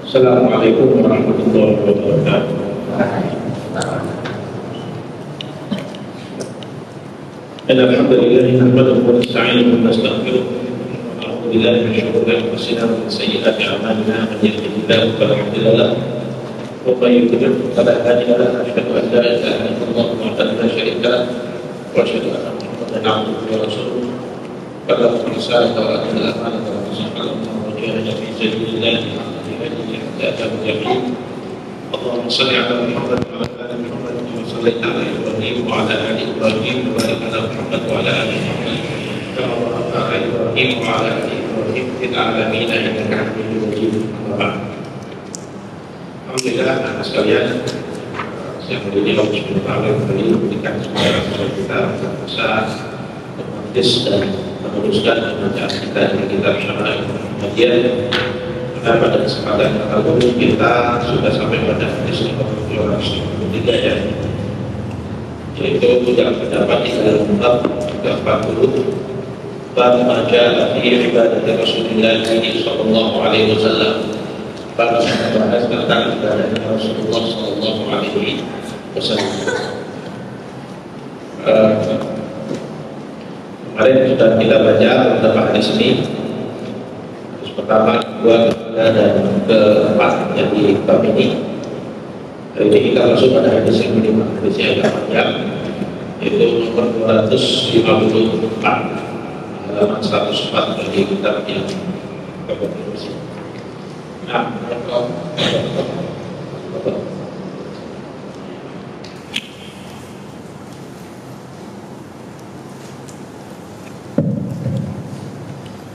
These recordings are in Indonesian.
Assalamualaikum warahmatullahi wabarakatuh. Alhamdulillah nahmaduhu wa nasta'inuhu wa nastaghfiruh wa na'udzu billahi min shururi anfusina wa min sayyi'ati a'malina man yahdihillahu fala mudilla lahu wa man yudlil fala hadiya lahu asyhadu an la ilaha illallah wahdahu la syarika lahu wa asyhadu anna Muhammadan 'abduhu wa rasuluh balagha risalata wa adda al-amanata wa nasaha wa jahada fi sabilillah اللهم صل على محمد وعلى ال محمد كما صليت على ابراهيم وعلى ال ابراهيم وبارك على محمد وعلى ال محمد كما باركت على ابراهيم وعلى ال ابراهيم في العالمين انك حميد مجيد. Alhamdulillah, anak sekalian, yang mulia Allah Subhanahu wa taala kembali memberikan kesempatan kita untuk bisa mengatis dan meneruskan bacaan kita di kitab Syarah Muhammadiyah. Pada kesempatan kali ini kita sudah sampai pada hadis 53 ya, yaitu yang terdapat di dalam bab 40 bab majalah fi ibadah Rasulullah sallallahu alaihi wasallam. Bab yang membahas tentang ibadah Rasulullah sallallahu alaihi wasallam. Kemarin sudah kita baca beberapa hadis ini. Pertama, kedua, ketiga, dan keempat yang di bab ini. Hari ini kita langsung pada hadis yang kelima, hadis yang agak panjang, yaitu nomor 254, halaman 104 dari kitab yang berikut. Nah,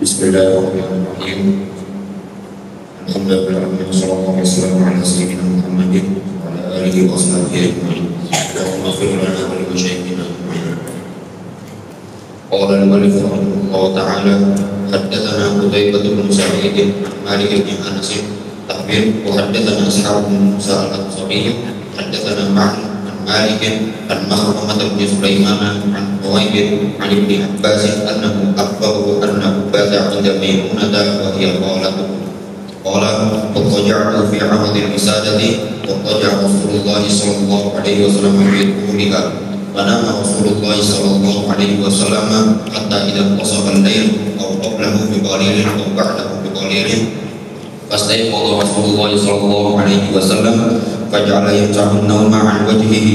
Bismillahirrahmanirrahim. Alhamdulillah wassalatu wassalamu ala sayyidina Muhammadin wa ala alihi wa sahbihi ajma'in. Allahumma ighfir lana wa li masyayikhina ajma'in. Qala al-mu'allif rahimahullah ta'ala haddatsana Qutaibah bin Sa'id Malik bin Anas tahbir wa haddatsana Ishaq bin Musa al-Ansari haddatsana Ma'an Malik an Mahramah bin Sulaiman an Qawaid an Ibn Abbas annahu akhbarahu annahu bata 'inda Maimunah wa hiya qalat faja'tu fi 'ahd al-wisadati wa qaja'a Rasulullah sallallahu alaihi wasallam fi quliha wa nama Rasulullah sallallahu alaihi wasallam hatta idza qasafa al-layl aw qablahu bi qalilin aw ba'dahu bi qalilin fastayqadha Rasulullah sallallahu alaihi wasallam فجعل يمسح النوم عن وجهه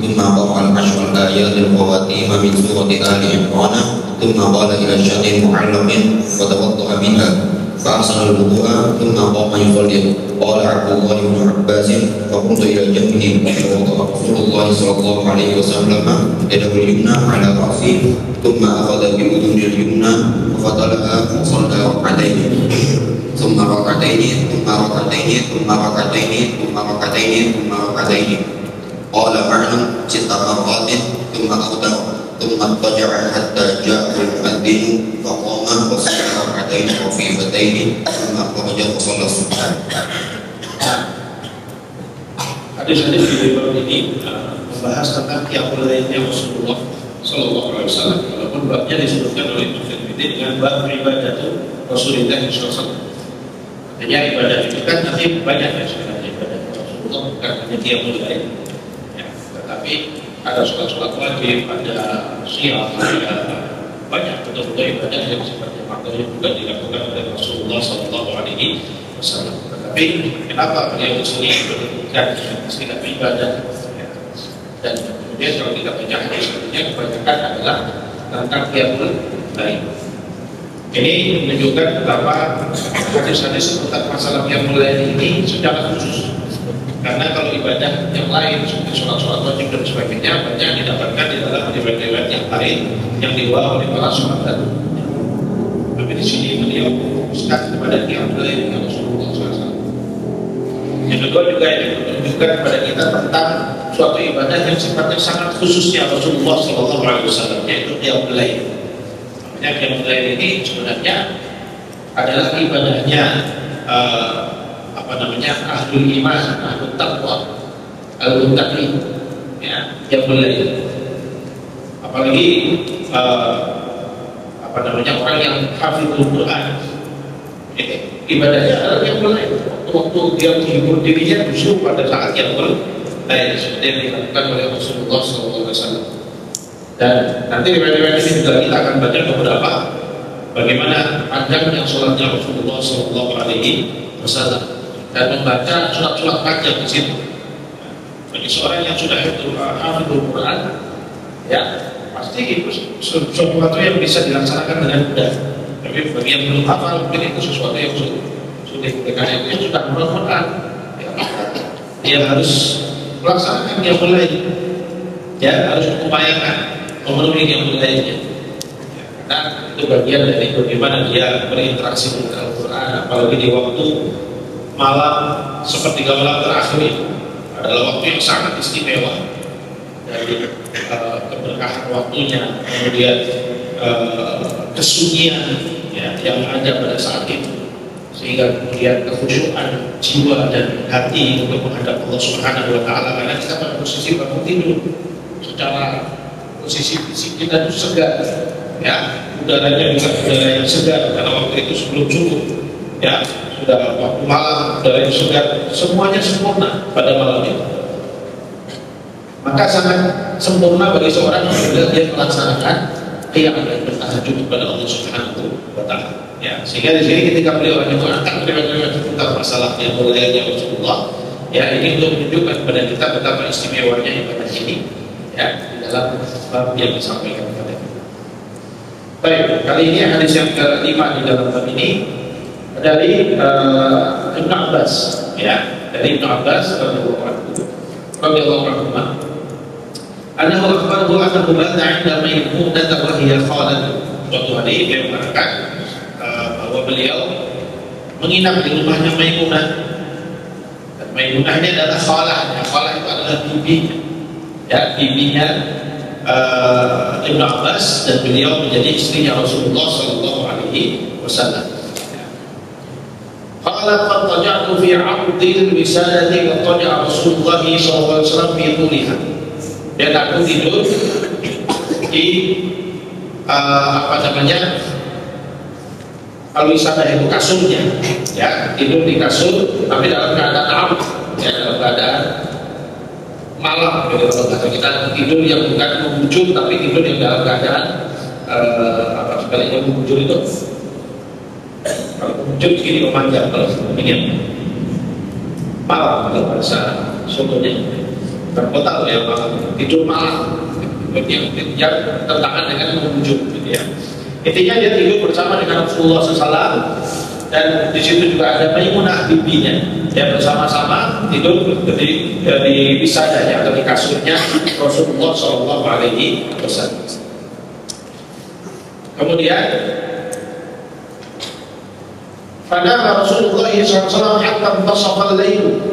ثم قرأ العشر الآيات الخواتيم من سورة آل عمران ثم قال إلى شأن معلق وتوضأ منها فأحسن الوضوء ثم قام يصلي. قال عبد الله بن عباس فقمت إلى جنبه فوضع رسول الله صلى الله عليه وسلم يده اليمنى على رأسي ثم أخذ بأذن اليمنى وفضلها فصلى ركعتين ثم ركعتين ثم ركعتين ثم ركعتين ثم ركعتين ثم ركعتين. قال معن 6 مرات ثم أوتر ثم اضطجع حتى جاء المؤذن فقام وصلى ركعتين خفيفتين ثم خرج وصلى الصبح. Hadis-hadis di bab ini membahas tentang qiyamul lailnya Rasulullah sallallahu alaihi wasallam. Walaupun babnya disebutkan oleh Imam Tirmidzi dengan bab ibadah Rasulullah sallallahu alaihi wasallam. Artinya ibadah itu kan nanti banyak ya sebenarnya ibadah Rasulullah, bukan hanya qiyamul lail ya, tetapi ada sholat-sholat wajib, ada siyam, ada banyak betul-betul ibadah yang seperti maknanya juga dilakukan oleh Rasulullah sallallahu alaihi wasallam. Tetapi kenapa beliau disini menyebutkan istilah ibadah ya? Dan kemudian kalau kita baca hadis-hadisnya kebanyakan adalah tentang qiyamul lail. Ini menunjukkan betapa hadis-hadis tentang masalah qiyamul lail ini secara khusus. Karena kalau ibadah yang lain seperti sholat-sholat wajib dan sebagainya banyak didapatkan di dalam riwayat-riwayat yang lain yang dibawa oleh para sahabat. Tapi di sini beliau fokuskan kepada qiyamul lail yang Rasulullah SAW. Yang kedua juga ini menunjukkan kepada kita tentang suatu ibadah yang sifatnya sangat khususnya Rasulullah SAW, yaitu qiyamul lail. Qiyamul lail ini sebenarnya adalah ibadahnya ahlul iman, ahlul taqwa, ahlul taqi ya, qiyamul lail. Apalagi orang yang hafizul Quran, ya, yang mulai. Ini menunjukkan betapa Ibadahnya adalah yang mulai waktu dia menghibur dirinya justru pada saat yang mulai seperti yang dilakukan oleh Rasulullah SAW. Dan nanti riwayat-riwayat ini juga kita akan baca beberapa bagaimana panjangnya sholatnya Rasulullah SAW dan membaca surat-surat panjang di situ. Bagi seorang yang sudah hafidhul Quran, ya pasti itu sesuatu yang bisa dilaksanakan dengan mudah. Tapi bagi yang belum hafal mungkin itu sesuatu yang sulit. Karena yang sudah hafal Quran, ya, dia harus melaksanakan yang mulai, ya harus mengupayakan memenuhi yang mulainya. Karena itu bagian dari bagaimana dia berinteraksi dengan Al-Quran, apalagi di waktu malam sepertiga malam terakhir itu adalah waktu yang sangat istimewa dari keberkahan waktunya, kemudian kesunyian ya, yang ada pada saat itu, sehingga kemudian kekhusyuan jiwa dan hati untuk menghadap Allah Subhanahu Wa Taala. Karena kita pada posisi bangun tidur, secara posisi fisik kita itu segar, ya udaranya juga udara yang segar karena waktu itu sebelum subuh, ya sudah waktu malam udara yang segar, semuanya sempurna pada malam itu. Maka sangat sempurna bagi seorang apabila dia melaksanakan qiyam dan bertahajud kepada Allah Subhanahu Wa Taala. Ya, sehingga di sini ketika beliau menyebutkan riwayat-riwayat tentang masalah yang mulainya Rasulullah, ya ini untuk menunjukkan kepada kita betapa istimewanya ibadah ini, ya di dalam bab yang disampaikan kepada kita. Baik, kali ini hadis yang kelima di dalam bab ini dari Ibnu Abbas, ya dari Ibnu Abbas radhiyallahu anhu. Anahu akhbarahu annahu bata 'inda Maimunah wa hiya khalat. Suatu hari dia mengatakan bahwa beliau menginap di rumahnya Maimunah. Dan Maimunah ini adalah khalahnya. Khalah itu adalah bibinya. Ya, bibinya Ibnu Abbas, dan beliau menjadi istrinya Rasulullah sallallahu alaihi wasallam. Qala qad taja'tu fi 'abdil wisadati wa taja'a Rasulullah sallallahu alaihi wasallam fi tuliha. Dan aku tidur di al-wisadah itu kasurnya, ya tidur di kasur tapi dalam keadaan am, ya dalam keadaan malam. Jadi kalau kata kita tidur yang bukan membujur tapi tidur yang dalam keadaan sebaliknya membujur itu. Kalau membujur begini memanjang, kalau begini malam kalau bahasa Solonya. Berkota ya malam, tidur malam yang tertangan dengan membujur, gitu ya. Intinya dia tidur bersama dengan Rasulullah SAW, dan di situ juga ada Maimunah bibinya. Dia bersama-sama tidur di wisadanya atau di kasurnya Rasulullah SAW. Kemudian pada Rasulullah SAW hatta tasawal layl.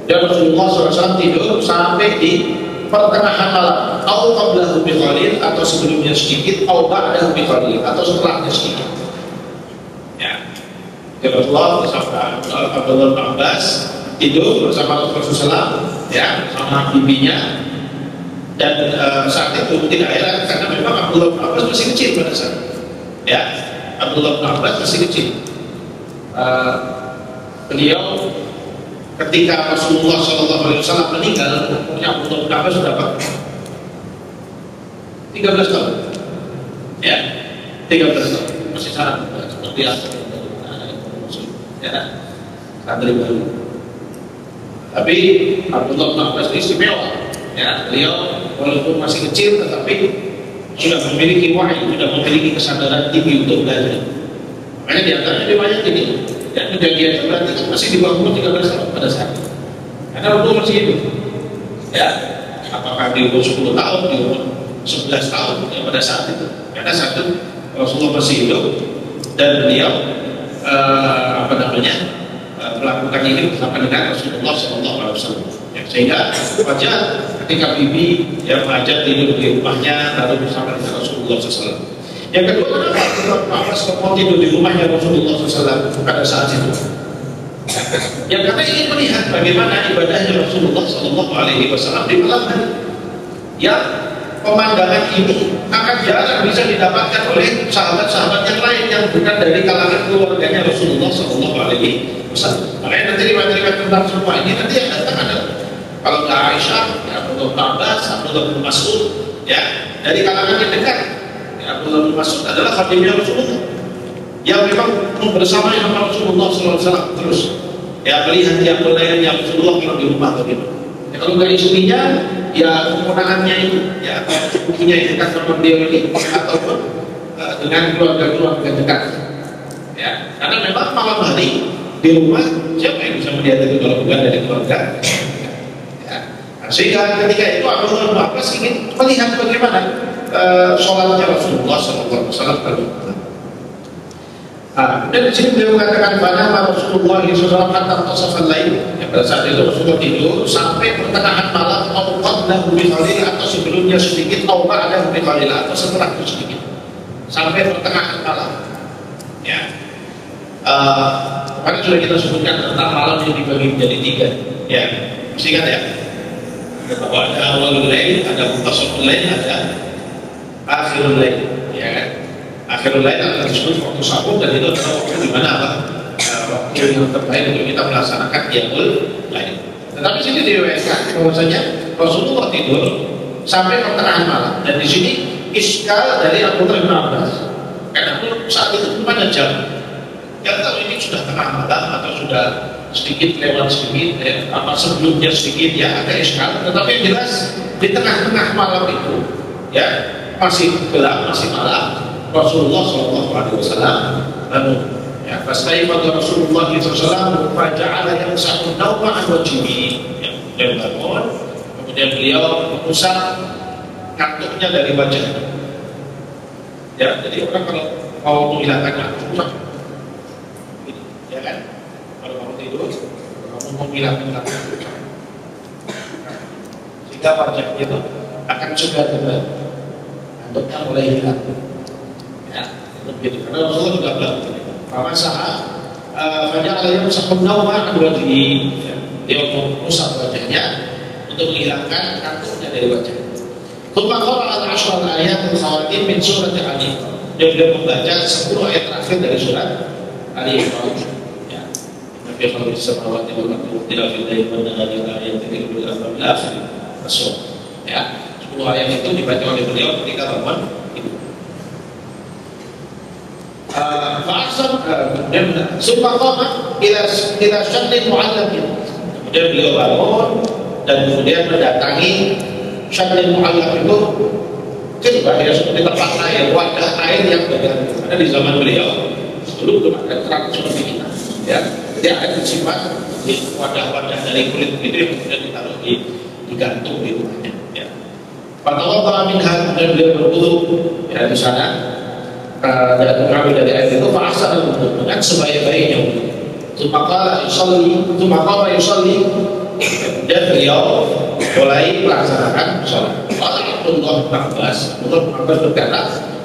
Dan Rasulullah SAW tidur sampai di pertengahan malam, atau qablahu biqalil, atau sebelumnya sedikit, atau ba'dahu biqalil, atau setelahnya sedikit. Ya, Rasulullah bersama Abdullah bin Abbas tidur bersama Rasulullah SAW, ya, sama bibinya. Dan saat itu tidak heran karena memang Abdullah bin Abbas masih kecil pada saat, ya, Abdullah bin Abbas masih kecil. Beliau ketika Rasulullah SAW meninggal, umurnya Abdullah bin Abbas sudah berapa? 13 tahun. Ya, 13 tahun. Masih sangat muda, seperti ya, santri baru. Tapi Abdullah bin Abbas istimewa. Ya, beliau walaupun masih kecil tetapi sudah memiliki wahyu, sudah memiliki kesadaran tinggi untuk belajar. Makanya di antaranya riwayat ini. Dan kejadian itu berarti masih di bawah umur 13 tahun pada saat itu. Karena umur masih hidup, ya, apakah di umur 10 tahun, di umur 11 tahun, ya, pada saat itu. Karena saat itu Rasulullah masih hidup dan beliau melakukan ini bersama dengan Rasulullah SAW. Ya, sehingga wajar ketika bibi yang mengajak tidur di rumahnya lalu bersama dengan Rasulullah SAW. Yang kedua, kenapa Abdullah mau tidur di rumahnya Rasulullah SAW pada saat itu? Ya karena ingin melihat bagaimana ibadahnya Rasulullah SAW di malam hari. Ya, pemandangan ini akan jarang bisa didapatkan oleh sahabat-sahabat yang lain yang bukan dari kalangan keluarganya Rasulullah SAW. Makanya nanti riwayat-riwayat tentang semua ini nanti yang datang ada, kalau nggak Aisyah, ya Abdullah bin Abbas, Abdullah bin Mas'ud, ya dari kalangan yang dekat. Ya, Abdullah bin Mas'ud adalah khadimnya Rasulullah yang memang bersama dengan Rasulullah SAW terus. Ya melihat yang melayani Rasulullah kalau di rumah begitu. Ya, kalau nggak istrinya, ya keponakannya itu, ya ibunya itu kan teman dia ini, ataupun dengan keluarga-keluarga dekat. Ya, karena memang malam hari di rumah siapa yang bisa melihat itu kalau bukan dari keluarga? Ya. Nah, sehingga ketika itu Abdullah bin Abbas ingin melihat bagaimana sholatnya Rasulullah SAW. Dan di sini beliau mengatakan bahwa Rasulullah SAW kata tasawuf lain, yang pada saat itu Rasulullah tidur sampai pertengahan malam, atau qablahu bi qalil, atau sebelumnya sedikit, atau ba'dahu bi qalil, atau setelah itu sedikit, sampai pertengahan malam. Ya, karena sudah kita sebutkan tentang malam yang dibagi menjadi 3. Ya, mesti kan ya. Bahwa ada awalul lail, ada mutasawwiful lail, ada akhirul lail. Ya kan? Akhirul lail adalah disebut waktu sahur, dan itu adalah waktu di mana waktu yang terbaik untuk kita melaksanakan qiyamul lail. Tetapi sini diriwayatkan bahwasanya Rasulullah tidur sampai pertengahan malam, dan di sini iskal dari Abdullah bin Abbas. Karena saat itu belum ada jam. Yang tahu ini sudah tengah malam atau sudah sedikit lewat sedikit, apa sebelumnya sedikit, ya agak iskal. Tetapi yang jelas di tengah-tengah malam itu, ya masih gelap, masih malam. Rasulullah SAW lalu ya fastaiqadha Rasulullah SAW faja'ala yamsahu nawma an wajhihi, dan bangun, kemudian beliau mengusap kantuknya dari wajahnya. Ya, jadi orang kalau mau menghilangkan kantuk, ya kan, kalau mau tidur, kalau mau menghilangkan kantuk, sehingga wajahnya itu akan sudah tebal, kantuknya mulai hilang. Begitu, karena Rasulullah juga bilang bahwa banyak yang sepenuhnya wajhi, dia untuk merusak wajahnya untuk menghilangkan kantuknya dari wajah. Tsumma qara'a al-'ashra al-ayat al-khawatim min surat Ali. Dia beliau membaca 10 ayat terakhir dari surat Ali Imran. Ya. Nabi kalau samawati wal ardi wa tilafil lail wa nahari wa ayatin bil akhir. Rasul. Ya. 10 ayat itu dibaca oleh beliau ketika bangun. Summa qama ila syadlin mu'allaqin. Kemudian beliau bangun dan kemudian mendatangi syadlin mu'allaq itu coba ya seperti tempat air, wadah air yang bergantung. Karena di zaman beliau dulu belum ada keran seperti kita, ya. Jadi air disimpan di wadah-wadah dari kulit itu yang kemudian ditaruh di gantung di rumahnya. Ya. Fatawadda'a minha, kemudian beliau berwudu ya di sana. Dan mengambil dari air itu fa'asal al-wudu dengan sebaik-baiknya wudu. Tsumma yusalli, dan beliau mulai melaksanakan sholat. Qala Abdullah bin Abbas berkata,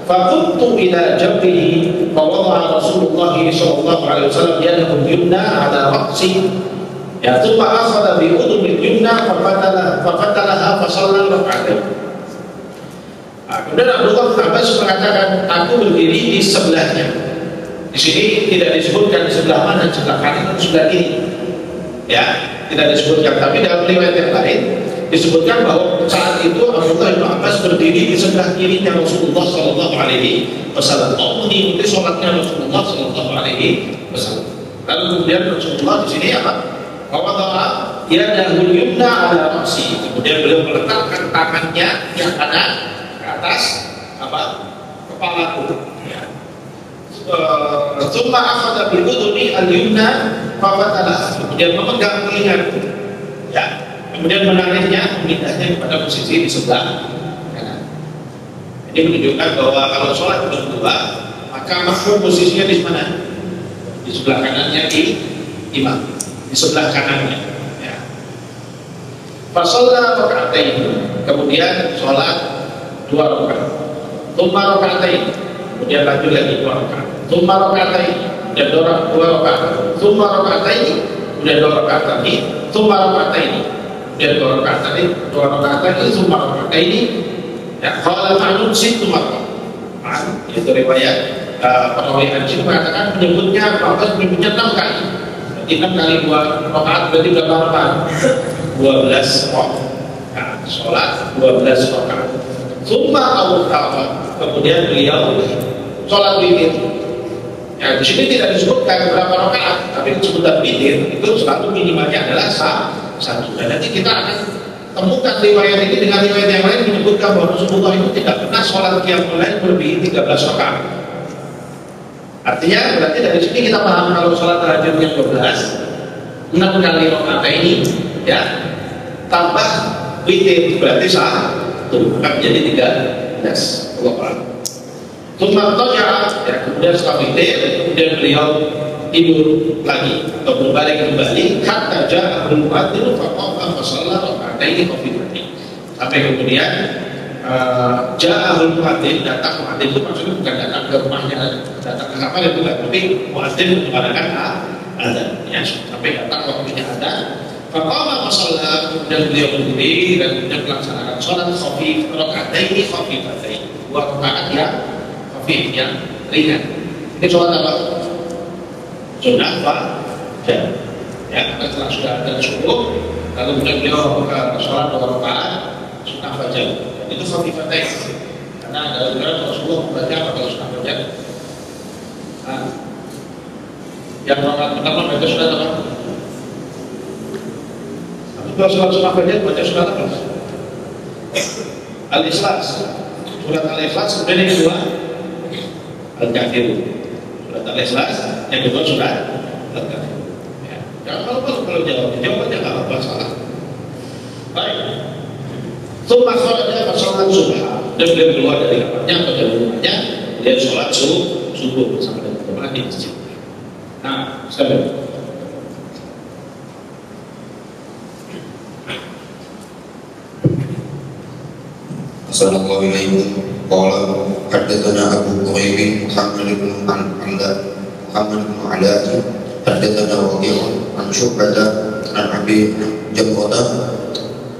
faqumtu ila jambihi fa wada'a Rasulullah sallallahu alaihi wasallam yadahu al-yumna ala ra'si. Ya, tsumma akhadha bi udhunil yumna fa fatalaha fa shalla rak'atayn. Kemudian Abdullah bin Abbas mengatakan, aku berdiri di sebelahnya. Di sini tidak disebutkan di sebelah mana, sebelah kanan atau sebelah kiri. Ya, tidak disebutkan. Tapi dalam riwayat yang lain disebutkan bahwa saat itu Abdullah bin Abbas berdiri di sebelah kirinya Rasulullah Sallallahu Alaihi Wasallam. Mengikuti sholatnya Rasulullah Sallallahu Alaihi Wasallam. Lalu kemudian Rasulullah di sini apa? Bahwa ia dahul yumna ala ra'si. Kemudian beliau meletakkan tangannya yang kanan atas apa kepalaku. Ya. Tsumma akhadha bi udhuni al-yumna fa fatala. Kemudian memegang telingaku. Ya. Kemudian menariknya, memindahnya kepada posisi di sebelah kanan. Ini menunjukkan bahwa kalau sholat berdua, maka makmum posisinya di mana? Di sebelah kanannya imam, di sebelah kanannya. Ya. Fa shalla raka'atain. Kemudian sholat 2 rakaat. Tsumma raka'atain. Kemudian lanjut lagi 2 rakaat. Tsumma raka'atain. Dan 2 rakaat. Tsumma raka'atain. Kemudian 2 rakaat lagi. Tsumma raka'atain. Kemudian 2 rakaat tadi. 2 rakaat lagi. Tsumma raka'atain. Ya, kalau Ma'nun situ marrah. Ma'nun itu riwayat perawi Anjing mengatakan menyebutnya 6 kali. Berarti 6 kali 2 rakaat berarti berapa rakaat? 12 rakaat. Nah, sholat 12 rakaat. Summa awtara, kemudian beliau sholat witir. Ya, di sini tidak disebutkan berapa rakaat, tapi sebutan witir itu selalu minimalnya adalah 1. Dan nanti kita akan temukan riwayat ini dengan riwayat yang lain menyebutkan bahwa Rasulullah itu tidak pernah sholat qiyamul lail melebihi 13 rakaat. Artinya berarti dari sini kita paham kalau sholat tahajud yang 12, 6 kali rakaat ini ya tambah witir berarti 1, maka menjadi 13. Allah paham. Ya, kemudian setelah witir, kemudian beliau tidur lagi atau berbalik kembali hatta ja'ahul mu'adzin faqama fa shalla raka'ataini khafifataini. Sampai kemudian ja'ahul mu'adzin, datang mu'adzin itu maksudnya bukan datang ke rumahnya, datang ke kamar itu bukan, tapi mu'adzin mengadakan azan ya, sampai datang waktunya azan. Faqama fa shalla, kemudian beliau berdiri dan kemudian melaksanakan sholat khafif raka'ataini khafifataini, 2 rakaat yang khafif yang ringan. Ini sholat apa? Sunnah fajar. Ya, setelah sudah ada subuh, lalu kemudian beliau sholat 2 rakaat sunnah fajar. Dan itu khafifatain. Karena dalam riwayat Rasulullah membaca apa kalau sunnah fajar? Nah, yang rakaat pertama baca surat apa? Tapi kalau sholat sunnah fajar baca surat apa? Al-Ikhlas. Surat Al-Ikhlas, kemudian yang kedua Al-Kafirun. Surat Al-Ikhlas, yang kedua surat Al-Kafirun. Ya, jangan kalau jawabannya nggak apa salah. Baik. Tsumma kharaja fa sholat subha. Dan beliau keluar dari kamarnya atau dari rumahnya, dia sholat subuh bersama dengan teman di masjid. Nah, sekarang Assalamualaikum warahmatullahi wabarakatuh. Haddatsana Abu Quraib Muhammad bin Ala haddatsana Waqi' an Syu'bah an Abi Jamrah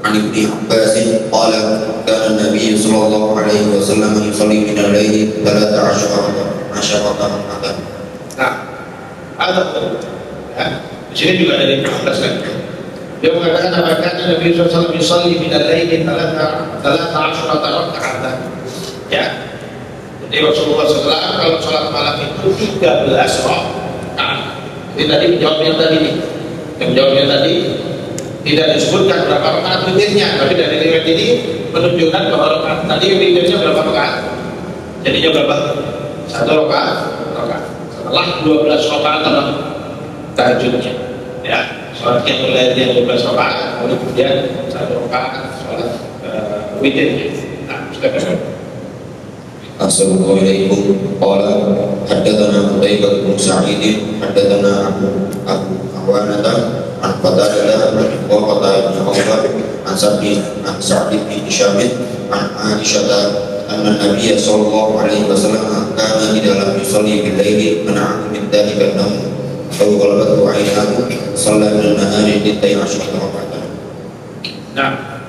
an Ibnu Abbas qala kana an-nabiy sallallahu alaihi wasallam yusalli min al-lail 13 raka'atan. Nah, ada ya, di sini juga ada Ibnu Abbas kan. Dia mengatakan apakah Nabi SAW yusalli min al-laili 13 raka'atan. Ya. Jadi Rasulullah SAW kalau sholat malam itu 13 rakaat. Jadi tadi menjawabnya tadi tidak disebutkan berapa rakaat witirnya, tapi dari riwayat ini menunjukkan bahwa rakaat tadi witirnya berapa rakaat. Jadinya berapa? 1 rakaat. Setelah 12 rakaat dalam tahajudnya. Ya, sholat yang mulai dia 12 rakaat, lalu kemudian 1 rakaat sholat witirnya. Nah, sudah. Assalamualaikum. Qala haddatsana Qutaibah bin Sa'id haddatsana Abu Awanata an Qatadah wa Qatadah bin Awfar an Sa'd bin Hisham an Aisyah anna Nabiy sallallahu alaihi wasallam kana idza lam yusalli bil laili mana'a min dhalika an-nawm fa ghalabatu 'aynahu shalla min an-nahari 12 raka'atan. Nah,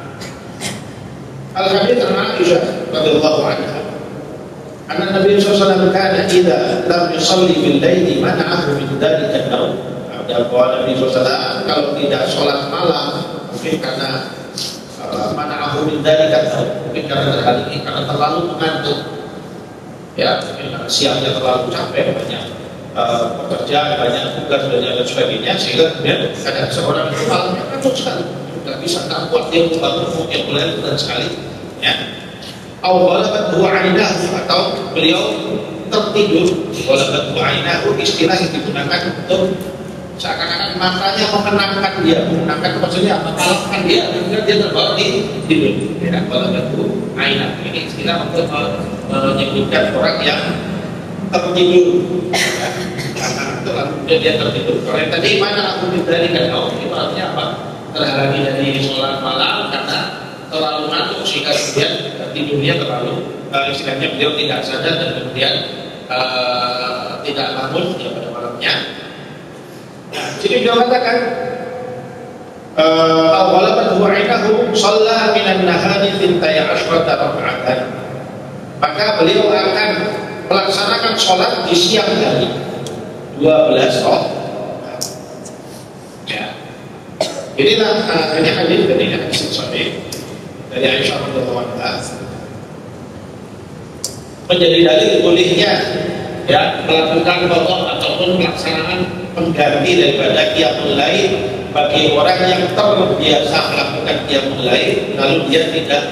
al-hadits an Aisyah radhiyallahu anha anna Nabi sallallahu alaihi wasallam kana idza lam yusalli bil laili mana'ahu min dhalika an-nawm. Bahwa Nabi SAW kalau tidak sholat malam mungkin karena mana'ahu min dhalika an-nawm, mungkin karena terhalangi karena terlalu mengantuk. Ya, mungkin karena siangnya terlalu capek, banyak pekerjaan, banyak tugas dan sebagainya, sehingga kemudian kadang seorang itu malamnya ngantuk sekali, tidak bisa kuat dia membangun yang mulai berat sekali. Ya. Awalabat dua ainahu, atau beliau tertidur. Awalabat dua ainahu istilah yang digunakan untuk seakan-akan matanya menenangkan dia, maksudnya mengalahkan dia, kemudian dia terbawa di tidur. Ya, awalabat dua ainahu ini istilah untuk menyebutkan orang yang tertidur. Ya, karena itu lalu dia tertidur. Kalau yang tadi mana aku dari kan itu artinya apa? Terhalangi dari sholat malam karena terlalu ngantuk sehingga kemudian tidurnya terlalu istilahnya beliau tidak sadar dan kemudian tidak bangun ya pada malamnya. Nah, jadi beliau katakan awalabat hu'inahu shalla minan nahari tintaya ashrata raka'atan, maka beliau akan melaksanakan sholat di siang hari 12 rakaat. Ya. Inilah ini hadis dari hadis sahih dari Aisyah radhiyallahu anha menjadi dalil bolehnya ya melakukan qada ataupun pelaksanaan pengganti daripada qiyamul lail bagi orang yang terbiasa melakukan qiyamul lail lalu dia tidak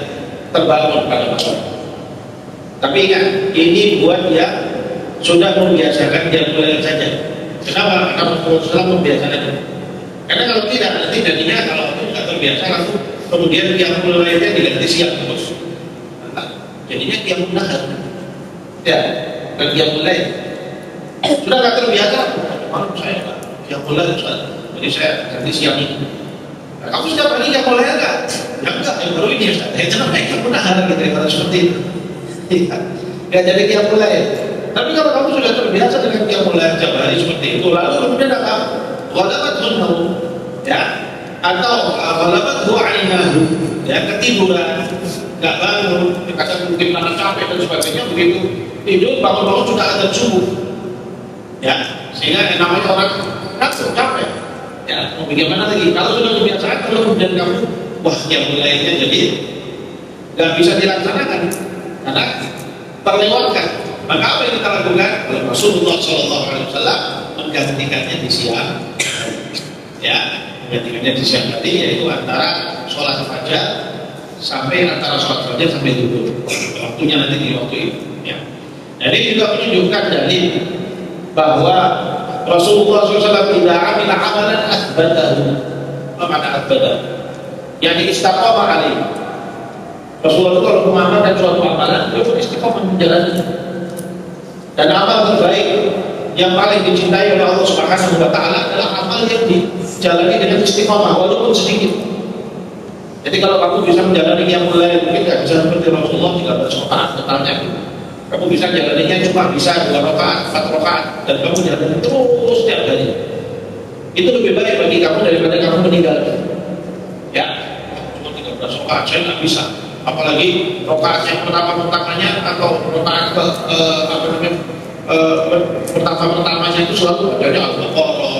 terbangun pada malam. Tapi ingat, ini buat dia sudah membiasakan qiyamul lail saja. Kenapa? Karena Rasulullah membiasakan. Karena kalau tidak, nanti jadinya kalau itu tidak terbiasa langsung kemudian qiyamul lailnya diganti siang terus. Jadinya qiyamul nahar. Ya, dan qiyamul lail. Sudah tidak terbiasa, malam saya qiyamul lail jadi saya ganti siang ini. Nah, kamu setiap hari qiyamul lail enggak? Ya enggak, yang baru ini Ustaz. Kenapa qiyamul nahar gitu daripada seperti itu? Ya jadi qiyamul lail. Tapi kalau kamu sudah terbiasa dengan qiyamul lail setiap hari seperti itu, lalu kemudian apa? Ghalabathu, ya, atau ghalabathu 'ainahu, ya, ketiduran, enggak bangun, kadang mungkin karena capek dan sebagainya, begitu tidur bangun-bangun sudah azan subuh. Ya, sehingga namanya orang ngantuk, capek. Ya, mau bagaimana lagi? Kalau sudah kebiasaan, kalau kemudian kamu wah qiyamul lailnya jadi enggak bisa dilaksanakan karena terlewatkan. Maka apa yang kita lakukan? Kalau Rasulullah SAW menggantikannya di siang, ya, menggantikannya di siang tadi, yaitu antara sholat fajar sampai antara sholat fajar sampai zuhur. Waktunya nanti di waktu itu. Ya. Jadi juga menunjukkan dalil bahwa Rasulullah SAW tidak ambil amalan asbadahu. Apa makna asbadahu? Yang istiqamah alaihi. Rasulullah itu kalau mengamalkan suatu amalan, dia pun istiqamah menjalani. Dan amal terbaik yang paling dicintai oleh Allah Subhanahu wa taala adalah amal yang dijalani dengan istiqamah walaupun sedikit. Jadi kalau kamu bisa menjalani qiyamul lail mungkin tidak bisa seperti Rasulullah 13 rakaat totalnya. Kamu bisa jalaninya cuma bisa 2 rakaat, 4 rakaat dan kamu jalani terus setiap hari. Itu lebih baik bagi kamu daripada kamu meninggalkan. Ya, cuma 13 rakaat saya nggak bisa. Apalagi rakaat yang pertamanya atau rakaat pertamanya itu selalu bacanya Al-Baqarah,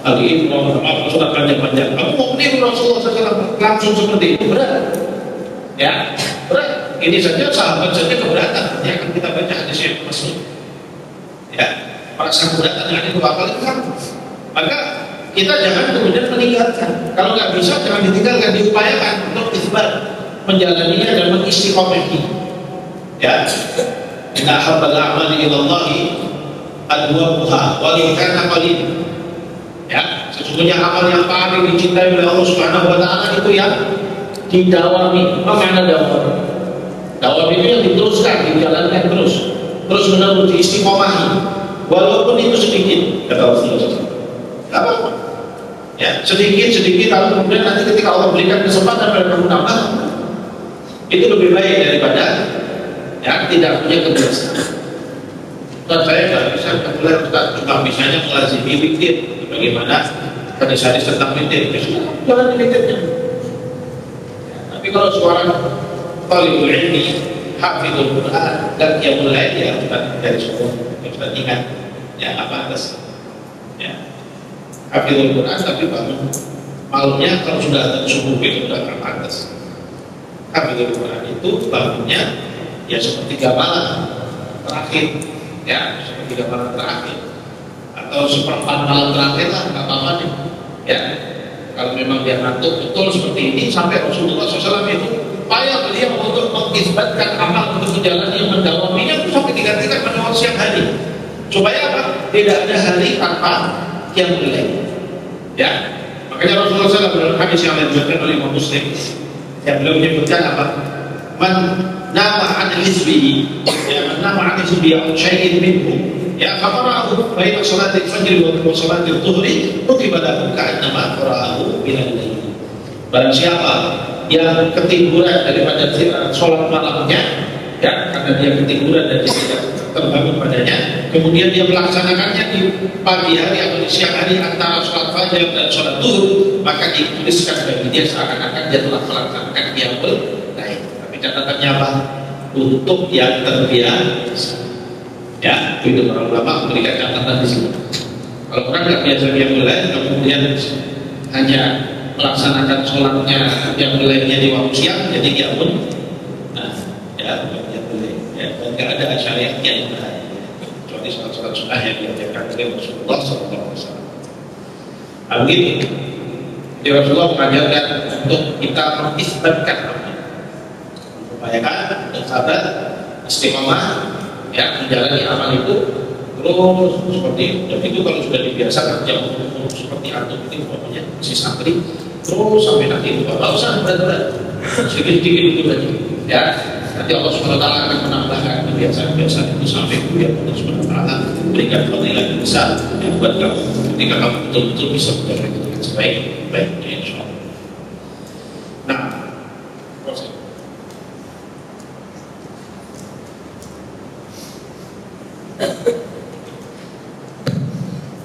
Al-Imran, surat panjang-panjang. Kamu mau meniru Rasulullah SAW langsung seperti itu berat, ya berat. Ini saja sahabat saja keberatan. Ya kan kita baca hadis yang Muslim, ya merasa keberatan dengan itu apalagi kamu. Maka kita jangan kemudian meninggalkan. Kalau nggak bisa jangan ditinggalkan, diupayakan untuk isbat menjalaninya dan mengistiqomahi. Ya, inna habbal a'mali ilallahi adwamuha walau kana qalil. Ya, sesungguhnya amal yang paling dicintai oleh Allah Subhanahu wa taala itu yang didawami. Apa makna dawam? Dawam itu yang diteruskan, dijalankan terus menerus diistiqomahi walaupun itu sedikit, kata Rasulullah. Enggak apa-apa. Ya, sedikit lalu kemudian nanti ketika Allah berikan kesempatan pada kamu nambah, itu lebih baik daripada ya tidak punya kebiasaan. Dan saya nggak bisa mulai cuma misalnya melazimi witir, bagaimana hadis-hadis tentang witir, jangan witirnya. Ya, tapi kalau seorang talibul ilmi, hafizul Quran dan qiyamul lail ya bukan dari sebuah kepentingan ya apa atas ya hafizul Quran tapi bangun malamnya kalau sudah ada subuh itu sudah atas. Hafizul Quran itu bangunnya ya sepertiga malam terakhir, ya sepertiga malam terakhir atau seperempat malam terakhir lah, nggak apa-apa nih. Ya kalau memang dia ngantuk betul seperti ini, sampai Rasulullah SAW itu upaya beliau untuk mengisbatkan amal untuk menjalani yang mendawaminya itu sampai digantikan pada siang hari, supaya apa? Tidak ada hari tanpa yang lain. Ya makanya Rasulullah SAW dalam hadis yang diriwayatkan oleh Imam Muslim, yang beliau menyebutkan apa? Man nama an hizbihi, ya man nama an hizbihi atau syai'in minhu, ya faqara'ahu baina salatil fajr wa salatil dhuhri kutiba lahu ka'annama qara'ahu bil lail. Barang siapa yang ketiduran daripada sholat malamnya, ya karena dia ketiduran dan dia tidak terbangun padanya, kemudian dia melaksanakannya di pagi hari atau di siang hari antara sholat fajar dan sholat zuhur, maka dituliskan bagi dia seakan-akan dia telah melaksanakan qiyamul lail. Tapi catatannya apa? Untuk yang terbiasa. Ya, itu para ulama memberikan catatan di sini. Kalau orang nggak biasa qiyamul lail, kemudian hanya melaksanakan sholatnya qiyamul lailnya di waktu siang, jadi qiyamul. Nah, ya, qiyamul lail. Ya, dan nggak ada syariatnya yang lain. Kecuali sholat-sholat sunnah yang diajarkan oleh Rasulullah SAW. Nah, begini, jadi Rasulullah mengajarkan untuk kita mengisbatkan mengupayakan dan sabar istiqomah ya menjalani amal itu terus seperti itu. Dan itu kalau sudah dibiasakan jam seperti antum itu pokoknya masih santri terus sampai nanti itu nggak usah berat-berat sedikit-sedikit itu aja ya. Nanti Allah SWT akan menambahkan kebiasaan-kebiasaan itu sampai kemudian Allah SWT berikan fadilah yang besar yang buat kamu ketika kamu betul-betul bisa menjalankan itu dengan sebaik-baiknya insya Allah. Nah, proses.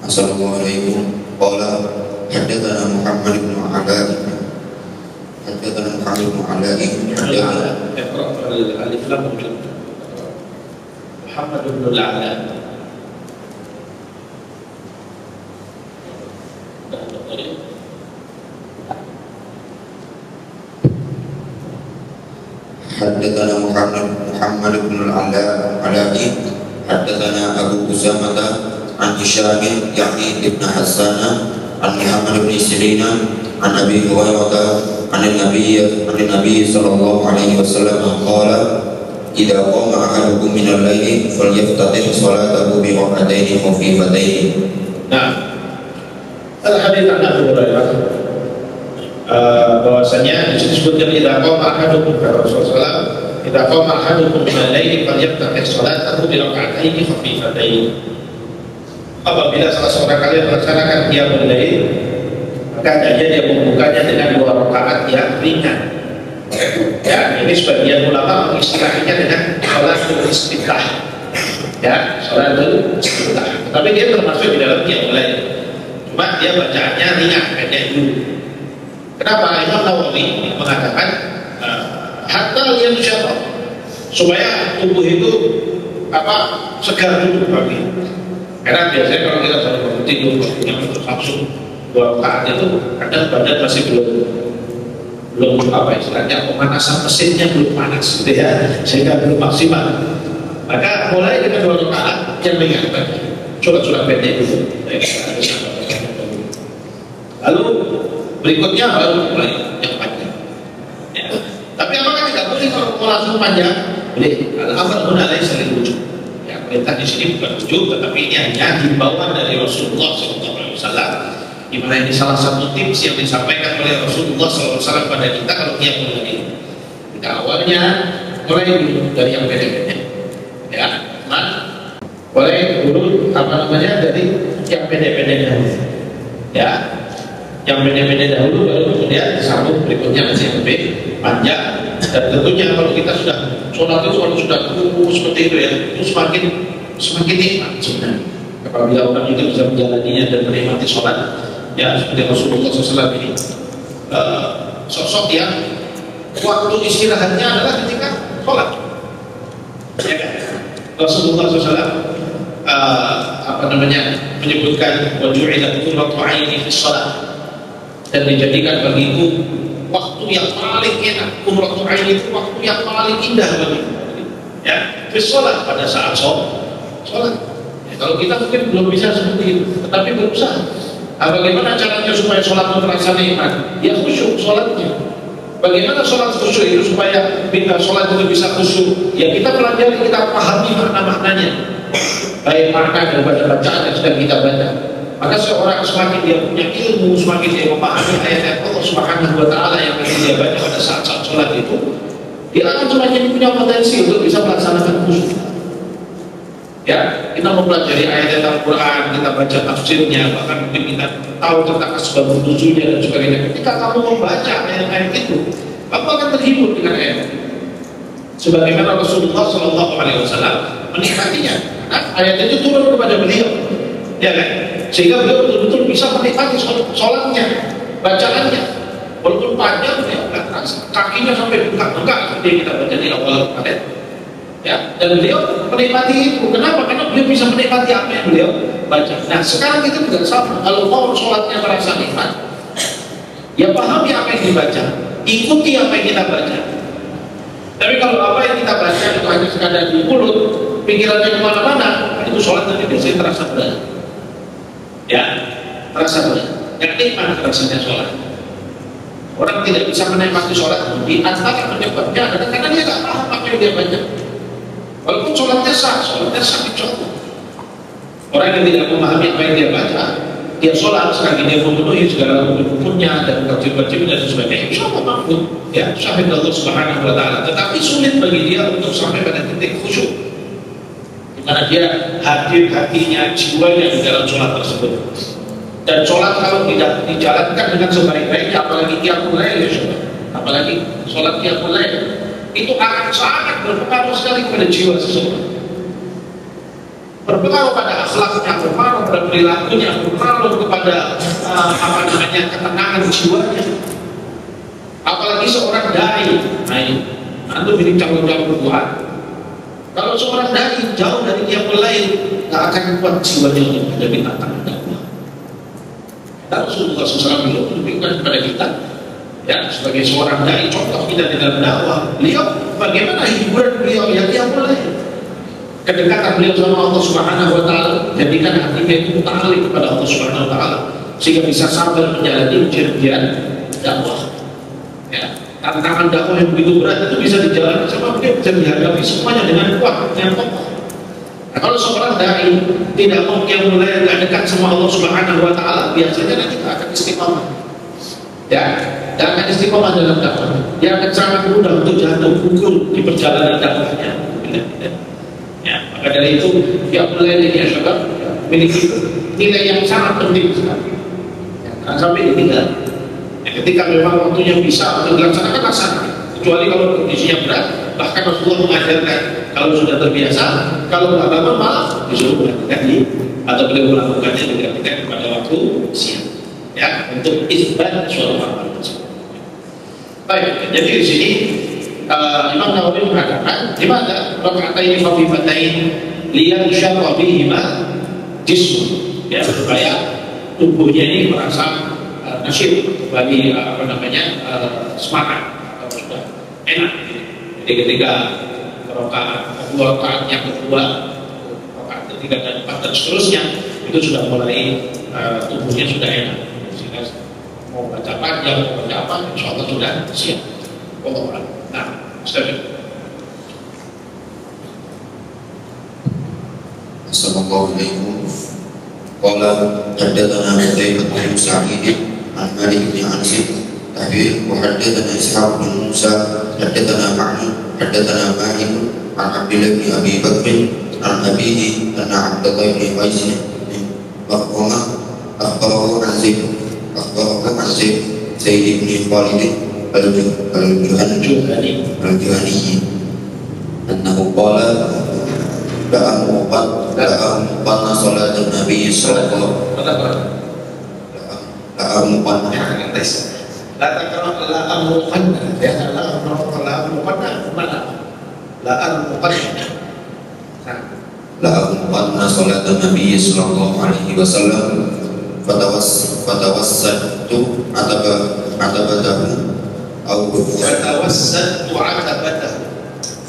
Assalamualaikum. Qala haddatsana Muhammad bin Ala. Haddatsana Muhammad bin Ala. Haddatsana Alif lam Muhammad bin Ala. حدثنا محمد بن العلاء حدثنا أبو أسامة عن هشام يعني بن حسان عن محمد بن سيرين عن أبي هريرة عن النبي صلى الله عليه وسلم قال إذا قام أحدكم من الليل فليفتتح صلاته بركعتين خفيفتين. Nah, al-hadits an Abu Hurairah bahwasanya disebutkan idza qama ahadukum kata Rasulullah idza qama ahadukum min al-laili falyaftah salatahu bi rak'ataini khafifataini. Apabila salah seorang kalian melaksanakan qiyamul lail, maka hendaknya dia membukanya dengan 2 rakaat yang ringan. Ya, ini sebagian ulama mengistilahkannya dengan sholatul istiftah. Ya, sholatul istiftah. Tapi dia termasuk di dalam qiyamul lail. Cuma dia bacaannya ringan, pendek dulu. Kenapa Imam Nawawi mengatakan hatta liyan syarab, supaya tubuh itu segar dulu pagi. Karena biasanya kalau kita baru bangun tidur yang untuk langsung 2 rakaat itu kadang badan masih belum istilahnya pemanasan mesinnya belum panas gitu ya, sehingga belum maksimal. Maka mulai dengan 2 rakaat yang ringan tadi, surat-surat pendek dulu. Lalu berikutnya baru mulai yang panjang. Ya. Tapi apakah tidak boleh kalau mau langsung panjang? Boleh. Al-amr huna laysa lil wujub. Ya, perintah di sini bukan wujub, tetapi ini hanya himbauan dari Rasulullah SAW. Di mana ini salah satu tips yang disampaikan oleh Rasulullah SAW pada kita kalau dia mulai. Kita awalnya mulai dulu dari yang pendek-pendek. Ya, mulai dulu dari yang pendek-pendek dahulu. Ya. Yang pendek-pendek dahulu baru kemudian disambung berikutnya masih lebih panjang. Dan tentunya kalau kita sudah sholat itu kalau sudah seperti itu ya, itu semakin nikmat sebenarnya. Apabila orang itu bisa menjalaninya dan menikmati sholat, ya seperti Rasulullah SAW ini, sosok yang waktu istirahatnya adalah ketika sholat. Ya kan? Rasulullah SAW menyebutkan waju'ilat qurratu 'aini fi shalah. Dan dijadikan bagiku waktu yang paling enak, qurratu 'ain itu waktu yang paling indah bagiku. Ya, fi shalah pada saat sholat. Ya, kalau kita mungkin belum bisa seperti itu, tetapi berusaha. Bagaimana caranya supaya sholat terasa nikmat? Ya khusyuk sholatnya. Bagaimana sholat khusyuk itu supaya sholat itu bisa khusyuk? Ya kita pelajari, kita pahami makna-maknanya. Baik makna daripada bacaan yang sedang kita baca. Maka seorang semakin dia punya ilmu, semakin dia memahami ayat-ayat Allah Subhanahu wa Ta'ala yang dia baca pada saat-saat sholat itu, dia akan semakin punya potensi untuk bisa melaksanakan khusyuk. Ya, kita mempelajari ayat-ayat Al-Quran, kita baca tafsirnya, bahkan mungkin kita tahu tentang asbab nuzulnya dan sebagainya. Ketika kamu membaca ayat-ayat itu, kamu akan terhibur dengan ayat itu. Sebagaimana Rasulullah SAW menikmatinya, karena ayat itu turun kepada beliau. Ya kan? Sehingga beliau betul-betul bisa menikmati sholatnya. bacaannya. Walaupun panjang ya nggak terasa, kakinya sampai bengkak-bengkak seperti yang kita baca di awal kemarin. Ya, dan beliau menikmati itu. Kenapa? Karena beliau bisa menikmati apa yang beliau baca. Nah, sekarang kita juga sama. Kalau mau sholatnya terasa nikmat, ya pahami apa yang dibaca, ikuti apa yang kita baca. Tapi kalau apa yang kita baca itu hanya sekadar di mulut, pikirannya kemana-mana, itu sholat nanti biasanya terasa berat. Ya, terasa berat. Yang nikmat rasanya sholat. Orang tidak bisa menikmati sholat di antara penyebabnya adalah karena dia tidak paham apa yang dia baca. Walaupun sholatnya sah dicontoh. Orang yang tidak memahami apa yang dia baca, dia sholat sekali dia memenuhi segala rukun-rukunnya dan wajib-wajibnya dan sebagainya, insya Allah mampu. Ya, syahid Allah Subhanahu Wa Taala. Tetapi sulit bagi dia untuk sampai pada titik khusyuk, karena dia hadir hatinya, jiwanya di dalam sholat tersebut. Dan sholat kalau tidak dijalankan dengan sebaik-baiknya, apalagi qiyamul lail ya saudara, apalagi sholat qiyamul lail, itu akan sangat berpengaruh sekali kepada jiwa seseorang. Berpengaruh pada akhlaknya, berpengaruh pada perilakunya, berpengaruh kepada ketenangan jiwanya. Apalagi seorang dai, antum ini calon-calon Tuhan. Kalau seorang dai jauh dari qiyamul lail, nggak akan kuat jiwanya untuk menjadi tantangan dakwah. Rasulullah SAW menunjukkan kepada kita, ya, sebagai seorang dai, contoh kita di dalam dakwah. Beliau, bagaimana hiburan beliau yang dia mulai kedekatan beliau sama Allah Subhanahu Wa Taala, jadikan hatinya itu muta'alliq kepada Allah Subhanahu Wa Taala, sehingga bisa sabar menjalani ujian-ujian dakwah. Ya, tantangan dakwah yang begitu berat itu bisa dijalani sama beliau, bisa dihadapi semuanya dengan kuat, dengan kokoh. Nah, kalau seorang dai tidak mau mulai nggak dekat sama Allah Subhanahu Wa Taala, biasanya nanti tidak akan istiqomah. Ya, tidak akan istiqomah dalam dakwah. Dia akan sangat mudah untuk jatuh pukul di perjalanan dakwahnya. Ya, maka dari itu dia mulai dari saudara memiliki nilai yang sangat penting sekali. Ya, sampai ditinggal. Ya, ketika memang waktunya bisa untuk dilaksanakan laksanakan. Kecuali kalau kondisinya berat, bahkan Rasulullah mengajarkan kalau sudah terbiasa, kalau nggak bangun malah disuruh melakukannya atau beliau melakukannya ketika pada waktu siang, ya, untuk isbat suatu amal tersebut. Baik, jadi di sini Imam Nawawi mengatakan di mana rakaatain khafifatain liyanshaqa bihima jismu, ya, supaya tubuhnya ini merasa nasyid, bagi semangat atau sudah enak. Jadi ketika rakaat yang kedua, rakaat ketiga dan empat dan seterusnya, itu sudah mulai tubuhnya sudah enak, sehingga mau baca panjang, mau baca apa, insya Allah sudah siap. Nah, Assalamualaikum. Qala haddatsana Qutaibah bin Sa'id an Malik bin Anas tabi'in wa haddatsana Ishaq bin Musa haddatsana Ma'in haddatsana Malik an Abdullah bin Abi Bakr an abihi anna Abdullah bin Qais akhbarahu an Zaid Zaid bin Khalid al-Juhani annahu qala la'amuqanna salatul Nabi sallallahu la'amuqanna salatul Nabi sallallahu alaihi wasallam fatawassatu atabatahu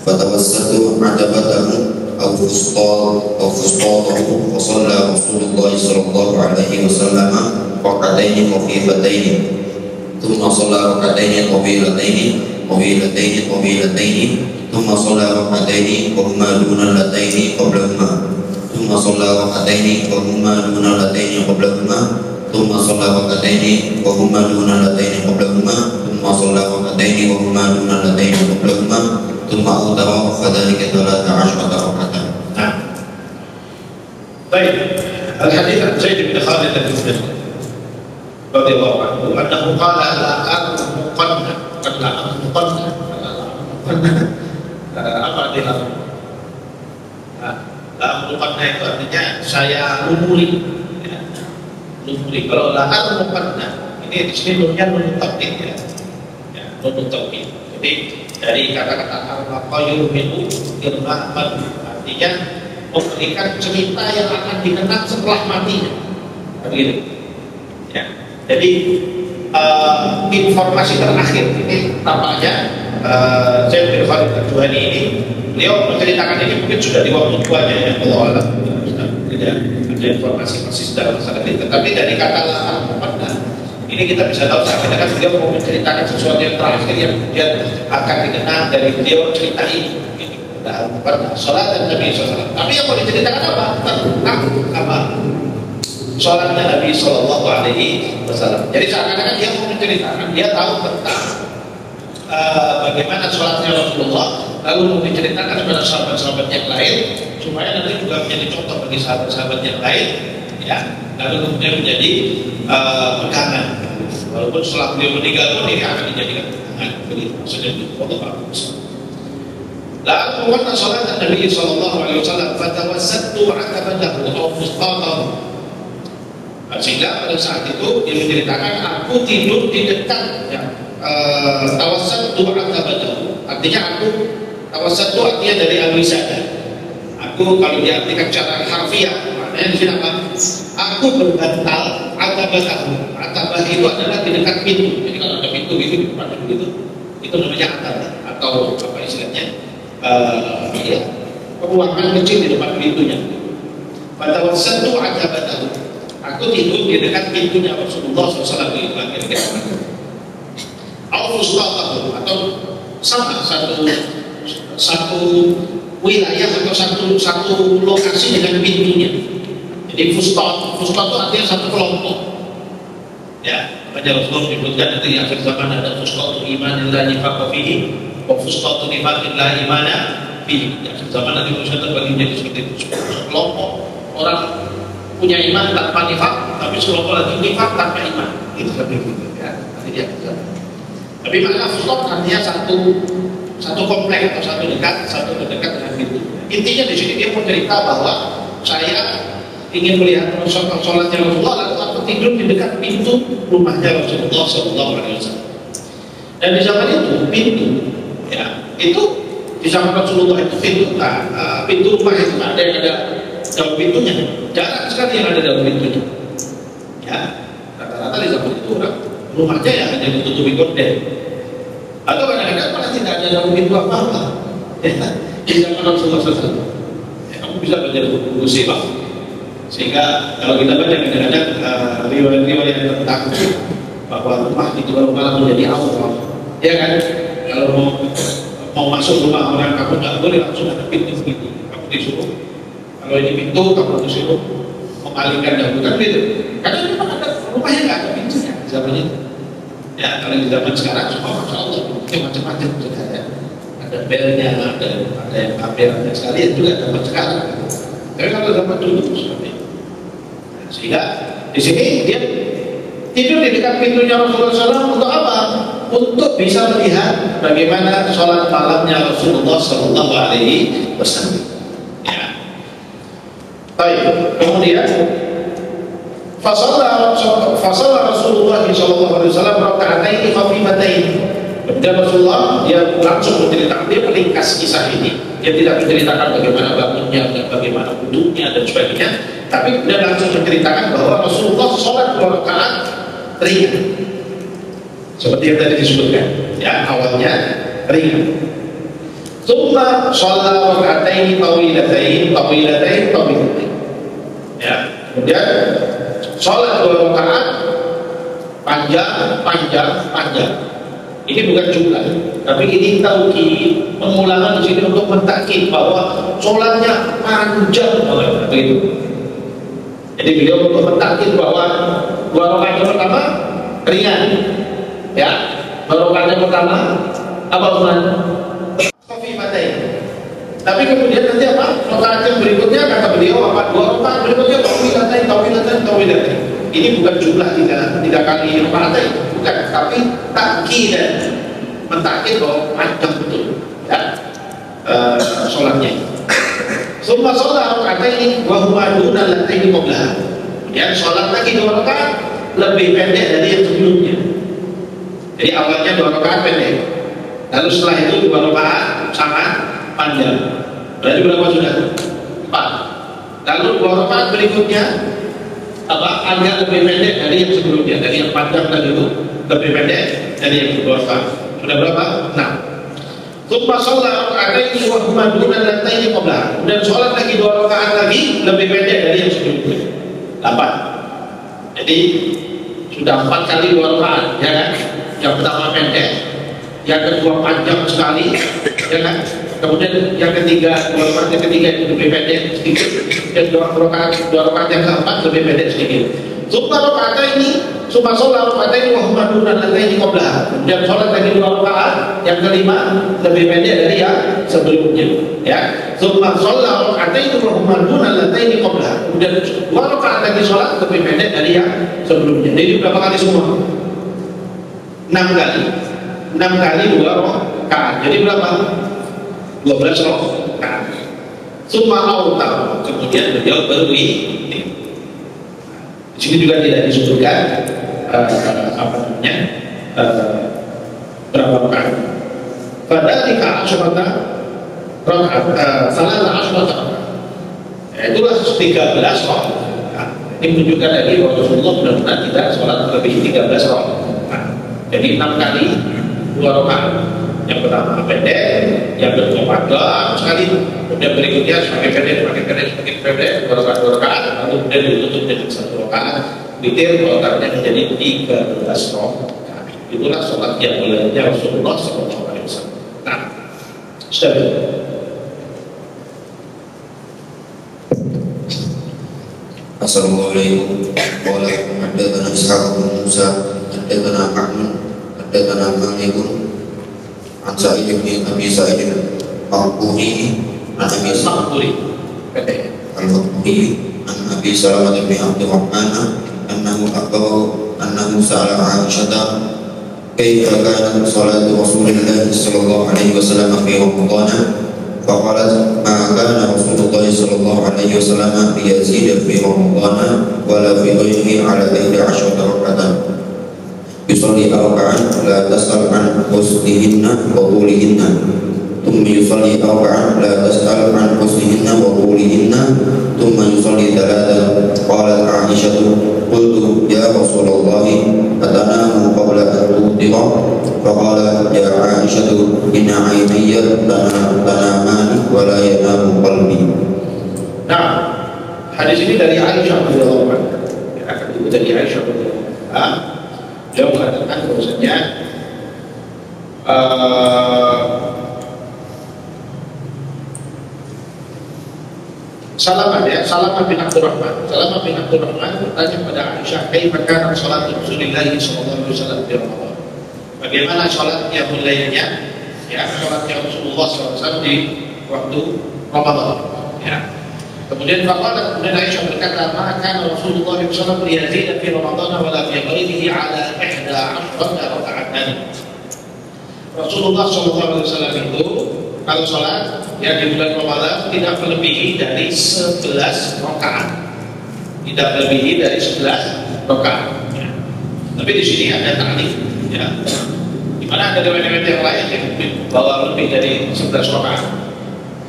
فتوسطوا عتبته أو فسطاطه وصلى رسول الله صلى الله عليه وسلم ركعتين خفيفتين ثم صلى ركعتين طويلتين ثم صلى ركعتين وهما دون اللتين قبلهما ثم صلى ركعتين وهما دون اللتين قبلهما ثم صلى ركعتين وهما دون اللتين قبلهما ثم صلى ركعتين وهما دون اللتين قبلهما ثم أوتر فذلك 13 ركعة. طيب، الحديث عن زيد بن خالد الجهني رضي الله عنه أنه قال لا أرمقن apa artinya la itu artinya saya lumuri, lumuri. Kalau la armuqanna Ini di sini nunnya nun taukid ya. Ya, nun taukid. Jadi dari kata-kata al-qayyum itu irma'man, artinya memberikan cerita yang akan dikenang setelah matinya. Begitu. Ya. Jadi informasi terakhir ini tampaknya Syekh bin Khalid Al-Juhani ini beliau menceritakan ini mungkin sudah di waktu tuanya ya, Allah tidak ada informasi persis dalam masalah ini, tetapi dari kata al-muqaddah ini kita bisa tahu seakan-akan beliau mau menceritakan sesuatu yang terakhir yang kemudian akan dikenang dari beliau cerita ini. Al-muqaddah salat dan Nabi SAW. Tapi yang mau diceritakan apa? Tentang apa? Salatnya Nabi SAW. Jadi seakan-akan dia mau menceritakan, dia tahu tentang bagaimana sholatnya Rasulullah, lalu mau diceritakan kepada sahabat-sahabat yang lain supaya nanti juga menjadi contoh bagi sahabat-sahabat yang lain, ya. Lalu kemudian menjadi pegangan. Walaupun setelah beliau meninggal pun ini akan dijadikan pegangan. Begitu maksudnya itu. Lalu waktu sholat Nabi SAW, fatawassattu akabadahu atau fustatahu. Sehingga pada saat itu dia menceritakan aku tidur di dekat ya, tawassattu akabadahu. Artinya aku tawassattu artinya dari al-wisada. Aku kalau diartikan secara harfiah maknanya di sini apa? Aku berbantal akabadahu. Akabah itu adalah di dekat pintu. Jadi kalau ada pintu gitu di depan gitu, itu namanya akabah atau apa istilahnya? Ya, ruangan kecil di depan pintunya. Fatawassattu akabadahu. Aku tidur di dekat pintunya Rasulullah SAW di akhir-akhir. Atau sama satu wilayah atau satu lokasi dengan pintunya. Jadi fustat itu artinya satu kelompok. Ya, makanya Rasulullah menyebutkan nanti di akhir zaman ada fustatu imanin la nifaqqa fihi wa fustatu nifaqin la imana fihi. Di akhir zaman nanti manusia terbagi menjadi seperti itu, kelompok orang punya iman tanpa nifaq, tapi sekelompok lagi nifaq tanpa iman. Itu seperti itu ya. Nanti di akhir zaman. Tapi makna fustat artinya satu komplek atau satu dekat dengan pintu. Intinya di sini dia mau cerita bahwa saya ingin melihat sholatnya Rasulullah, lalu aku tidur di dekat pintu rumahnya Rasulullah SAW. Dan di zaman itu pintu, ya itu di zaman Rasulullah itu pintu rumah itu ada yang ada dalam pintunya, jarang sekali yang ada dalam pintunya. Ya, rata-rata di zaman itu rumahnya ya hanya ditutupi gorden. Atau kadang-kadang malah tidak ada dalam pintu apa-apa. Ya, di zaman Rasulullah SAW. Ya, kamu bisa belajar buku sirah. Sehingga kalau kita baca kadang-kadang riwayat-riwayat tentang bahwa rumah itu malah menjadi awal, ya kan? Kalau mau masuk rumah orang kamu nggak boleh langsung ada pintu begitu. Kamu disuruh, kalau ini pintu kamu disuruh mengalihkan dahulu kan gitu. Karena memang ada rumahnya nggak ada pintunya di zaman itu. Ya kalau di zaman sekarang semua masya Allah macam-macam sudah ya. Ada belnya, ada yang kameranya sekalian juga zaman sekarang. Tapi kalau zaman dulu seperti itu. Sehingga di sini dia tidur di dekat pintunya Rasulullah SAW untuk apa? Untuk bisa melihat bagaimana sholat malamnya Rasulullah SAW. Ya. Baik. Kemudian fasalla Rasulullah SAW raka'ataini khafifataini. Kemudian Rasulullah dia langsung menceritakan, dia meringkas kisah ini. Dia tidak menceritakan bagaimana bangunnya dan bagaimana wudhunya dan sebagainya, tapi dia langsung menceritakan bahwa Rasulullah sholat 2 rakaat ringan, seperti yang tadi disebutkan. Ya, awalnya ringan. Tsumma shalla raka'ataini tawilatain. Ya, kemudian sholat 2 rakaat panjang. Ini bukan jumlah, tapi ini taukid, pengulangan di sini untuk mentakkid bahwa sholatnya panjang banget, begitu. Jadi beliau untuk mentakkid bahwa 2 rakaat yang pertama ringan, ya. 2 rakaat yang pertama apa Uman? Khafifatain. Tapi kemudian nanti apa? Rakaat yang berikutnya kata beliau apa? 2 rakaat berikutnya tawilatain. Ini bukan jumlah 3 kali rakaat, bukan, tapi takkid, mentakkid bahwa panjang betul, ya, sholatnya. Summa sholat rakaataini wa huma duna allataini qablaha. Ya, sholat lagi 2 rakaat, lebih pendek dari yang sebelumnya. Jadi awalnya 2 rakaat pendek, lalu setelah itu 2 rakaat sangat panjang. Berarti berapa sudah? 4. Lalu 2 rakaat berikutnya agak lebih pendek dari yang sebelumnya, dari yang panjang tadi itu lebih pendek dari yang kedua rakaat. Sudah berapa? 6. Tsumma shalla raka'ataini wa huma duna allataini qabla. Dan sholat lagi 2 rakaat lagi lebih pendek dari yang sebelumnya. 8. Jadi sudah 4 kali 2 rakaat, ya kan? Yang pertama pendek, yang kedua panjang sekali, ya kan? Kemudian yang ketiga, 2 rakaat yang ketiga itu lebih pendek sedikit, dan 2 rakaat yang keempat lebih pendek sedikit. Tsumma shalla raka'ataini wa huma duna allataini qabla. Kemudian sholat lagi 2 rakaat, yang kelima lebih pendek dari yang sebelumnya, ya. Tsumma shalla raka'ataini wa huma duna allataini qabla. Kemudian 2 rakaat lagi sholat lebih pendek dari yang sebelumnya. Jadi berapa kali semua? 6 kali. 6 kali 2 rakaat. Jadi berapa? 12 rakaat. Tsumma autar. Kemudian beliau baru di sini juga tidak disebutkan berapa rakaat. Fadzalika asyrata rakaat, salasa asyrata. Itulah 13 rakaat. Ini menunjukkan lagi bahwa Rasulullah benar-benar tidak sholat lebih 13 rakaat. Jadi 6 kali 2 rakaat. Yang pertama pendek, yang kedua panjang sekali, kemudian berikutnya semakin pendek, 2 rakaat, lalu kemudian ditutup dengan 1 rakaat. Witir totalnya menjadi 13 rakaat. Itulah sholat yang mulianya Rasulullah SAW. Nah, sudah. Assalamualaikum. Qala haddatsana Ishaq bin Musa, haddatsana Ahmad, haddatsana Malikun an Sa'id bin Abi Sa'id al-Maqburi an Abi al-Maqburi an Abi Salamah bin Abdurrahman annahu akhbarahu annahu sa'ala Aisyah kaifa kanat salatu Rasulillah sallallahu alaihi wasallam fi Ramadan. فقالت ما كان رسول الله صلى الله عليه وسلم ليزيد في رمضان ولا في غيره على 11 ركعة يصلي 4 لا تسأل عن حسنهن وطولهن ثم يصلي 4 لا تسأل عن حسنهن وطولهن ثم يصلي 3. قالت عائشة قلت يا رسول الله أتنام قبل أن توتر؟ فقال يا عائشة إن عيني تنامان ولا ينام قلبي. Nah, hadis ini dari Aisyah radhiyallahu anha. Akan itu dari Aisyah radhiyallahu anha. Dia mengatakan bahwasanya Salamah bin Abdurrahman bertanya kepada Aisyah, kaifa kana salat Rasulullah sallallahu alaihi wasallam di Ramadan? Bagaimana salatnya mulianya, ya, salatnya Rasulullah SAW di waktu Ramadan, ya. Kemudian Aisyah berkata, maka Rasulullah SAW yazid fi Ramadan wa la fi ghairihi ala 11 raka'atan. Rasulullah SAW itu kalau sholat yang di bulan Ramadan tidak melebihi dari 11 rakaat. Tidak melebihi dari 11 rakaat. Ya. Tapi di sini ada taklif, ya. Di mana ada riwayat yang lain yang bahwa lebih dari 11 rakaat.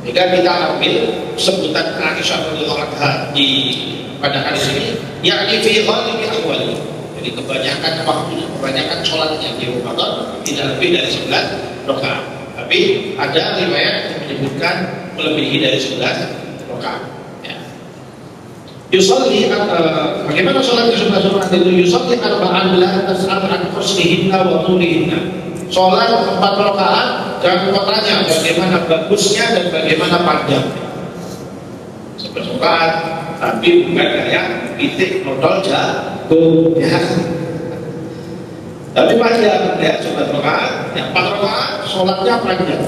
Jika kita ambil sebutan Aisyah radhiyallahu anha di pada hadis ini, yakni fi ghalibi ahwali. Jadi kebanyakan sholatnya di Ramadan tidak lebih dari 11 rakaat. Tapi ada riwayat yang menyebutkan melebihi dari 11 rakaat. Ya. Yusalli bagaimana sholat di 11 rakaat itu? Yusalli 14 tas'al husnihinna wa tulihinna. Sholat 4 rakaat, jangan lupa tanya bagaimana bagusnya dan bagaimana panjangnya. 11 rakaat, tapi bukan kayak pitik nodol jagung, ya. Tapi panjang, ya, 11 rakaat, yang 4 rakaat, sholatnya panjang.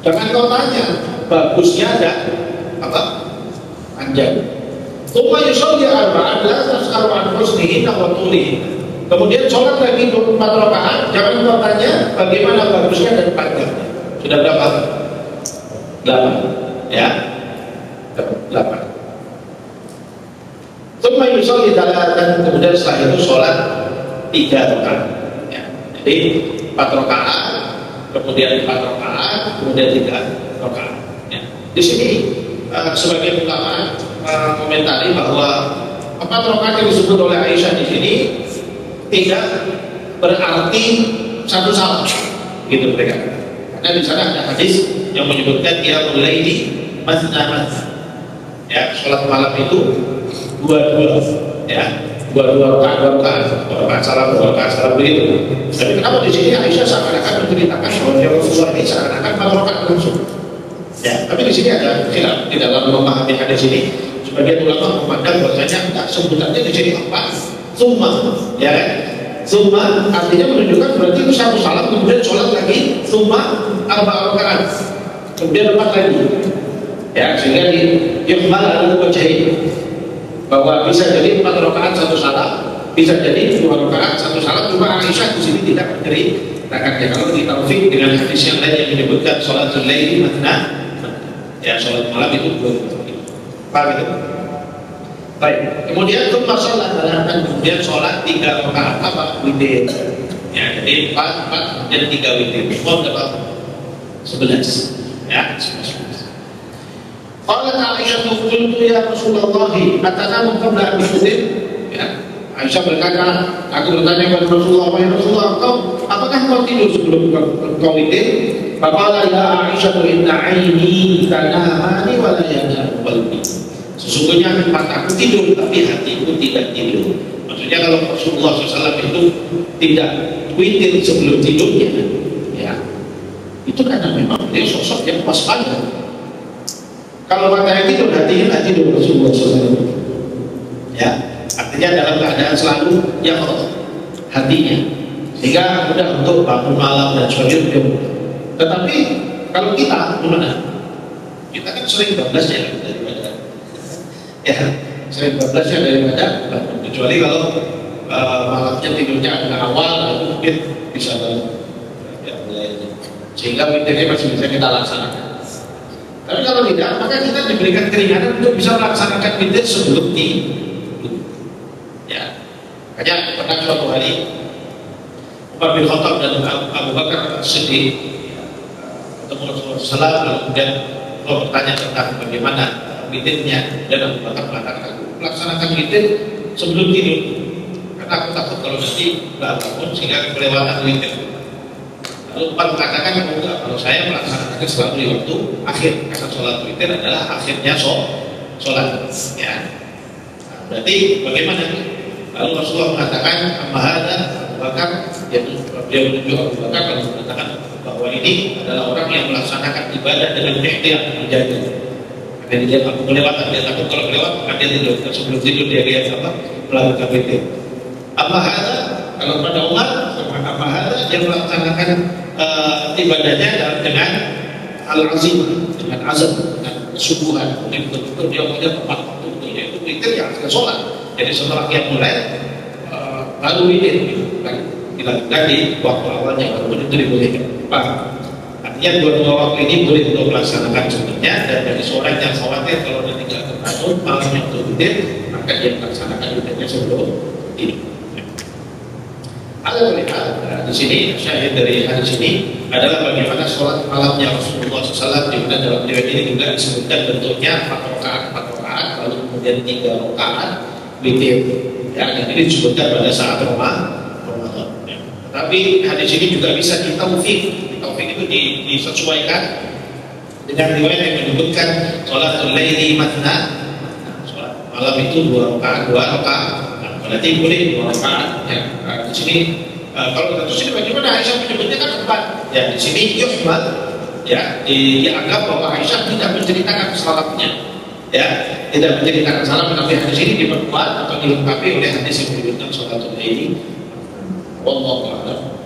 Jangan kau tanya, bagusnya dan panjang. Tsumma yusalli 14 tas'alu an husnihinna wa tulihinna. Kemudian sholat lagi 24 rakaat, jangan kau tanya bagaimana bagusnya dan panjangnya. Sudah berapa? 8, ya. 8. Tsumma yusalli tsalatan, kemudian setelah itu sholat 3 rakaat. Ya. Jadi 4 rakaat, kemudian 4 rakaat, kemudian 3 rakaat. Ya. Di sini sebagian ulama komentari bahwa 4 rakaat yang disebut oleh Aisyah di sini tidak berarti satu salam, gitu mereka. Karena di sana ada hadis yang menyebutkan qiyamul laili matsna. Ya, sholat malam itu dua-dua, ya, dua rakaat salam begitu. Tapi kenapa di sini Aisyah seakan-akan menceritakan bahwa Rasulullah ini seakan-akan 4 rakaat langsung? Ya, tapi di sini ada khilaf di dalam memahami hadis ini. Sebagian ulama memandang bahwasanya enggak, sebutannya di sini 4 summa, ya kan? Summa artinya menunjukkan berarti itu satu salam kemudian sholat lagi summa 4 rakaat, kemudian 4 lagi. Ya, sehingga diikhmal al-wajhain, bahwa bisa jadi 4 rakaat satu salam, bisa jadi 2 rakaat satu salam. Cuma Aisyah di sini tidak menceritakannya. Kalau ditaufik dengan hadis yang lain yang menyebutkan sholatul laili matsna, ya sholat malam itu 2 rakaat. Paham itu? Baik. Kemudian tsumma sholat, dan kemudian sholat 3 rakaat apa? Witir. Ya, jadi 4 dan 3 witir. Semua berapa? 11. Ya, 11. Qalat Aisyah qultu ya Rasulullah atanamu qabla an tutir. Ya, Aisyah berkata, aku bertanya kepada Rasulullah, ya Rasulullah, apakah kau tidur sebelum kau witir? Faqala ya Aisyah inna aini tanamani wa la yanamu qalbi. Sesungguhnya mataku tidur tapi hatiku tidak tidur. Maksudnya kalau Rasulullah SAW itu tidak witir sebelum tidurnya, ya, itu karena memang dia sosok yang waspada. Kalau matanya tidur, hatinya nggak tidur Rasulullah SAW. Ya, artinya dalam keadaan selalu yang hatinya, sehingga mudah untuk bangun malam dan sebagainya. Tetapi kalau kita gimana? Kita kan sering bablasnya daripada, ya, sering bablasnya daripada bangun. Kecuali kalau malamnya tidurnya agak awal, itu mungkin bisa bangun. Ya, sehingga witirnya masih bisa kita laksanakan. Tapi kalau tidak, maka kita diberikan keringanan untuk bisa melaksanakan witir sebelum tidur. Ya, makanya pernah suatu hari Umar bin Khattab dan Abu Bakar Siddiq ketemu Rasulullah SAW, lalu kemudian Allah bertanya tentang bagaimana witirnya, dan Abu Bakar mengatakan, aku melaksanakan witir sebelum tidur karena aku takut kalau nanti nggak bangun sehingga kelewatan witir. Lalu Umar mengatakan, kalau saya melaksanakan selalu di waktu akhir, karena sholat witir adalah akhirnya sholat. Ya. Nah, berarti bagaimana? Lalu Rasulullah mengatakan, Amahada Abu Bakar, dia menunjuk Abu Bakar lalu mengatakan bahwa ini adalah orang yang melaksanakan ibadah dengan ikhtiar, menjaga. Karena dia takut kelewatan, dia takut kalau kelewat maka dia tidur. Sebelum tidur dia lihat apa? Melakukan witir. Amahada, kalau pada Umar, Amahada dia melaksanakan ibadahnya dengan al-azim, dengan azam, dengan kesubuhan, dengan betul-betul dia punya tempat waktu, yaitu witir yang akan sholat. Jadi setelah dia mulai baru witir, kan dilakukan di waktu awalnya, baru itu dibolehkan. Artinya dua-dua waktu ini boleh untuk melaksanakan sebenarnya. Dan bagi seorang yang khawatir kalau nanti tidak terbangun malamnya untuk witir, maka dia melaksanakan witirnya sebelum tidur. Ada melihat di sini syahid dari hadis ini adalah bagaimana sholat malamnya Rasulullah SAW, di mana dalam riwayat ini juga disebutkan bentuknya 4 rakaat, lalu kemudian 3 rakaat witir. Ya, dan ini disebutkan pada saat Ramadan. Ya. Tapi hadis ini juga bisa ditaufik itu disesuaikan dengan riwayat yang menyebutkan sholatul laili matsna. Sholat malam itu 2 rakaat. Berarti boleh 2 rakaat. Ya. Di sini kalau di sini bagaimana Aisyah menyebutnya kan 4. Ya, di sini yuhmal, ya, dianggap bahwa Aisyah tidak menceritakan salatnya. Ya, tidak menceritakan salat, tapi hadis ini diperkuat atau dilengkapi oleh hadis yang menyebutkan sholatul laili. Wallahu a'lam.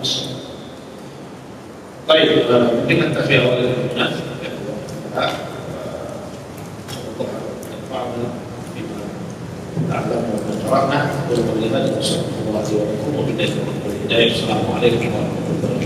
Baik, dengan tafsir oleh Ibnu Assalamualaikum warahmatullahi wabarakatuh.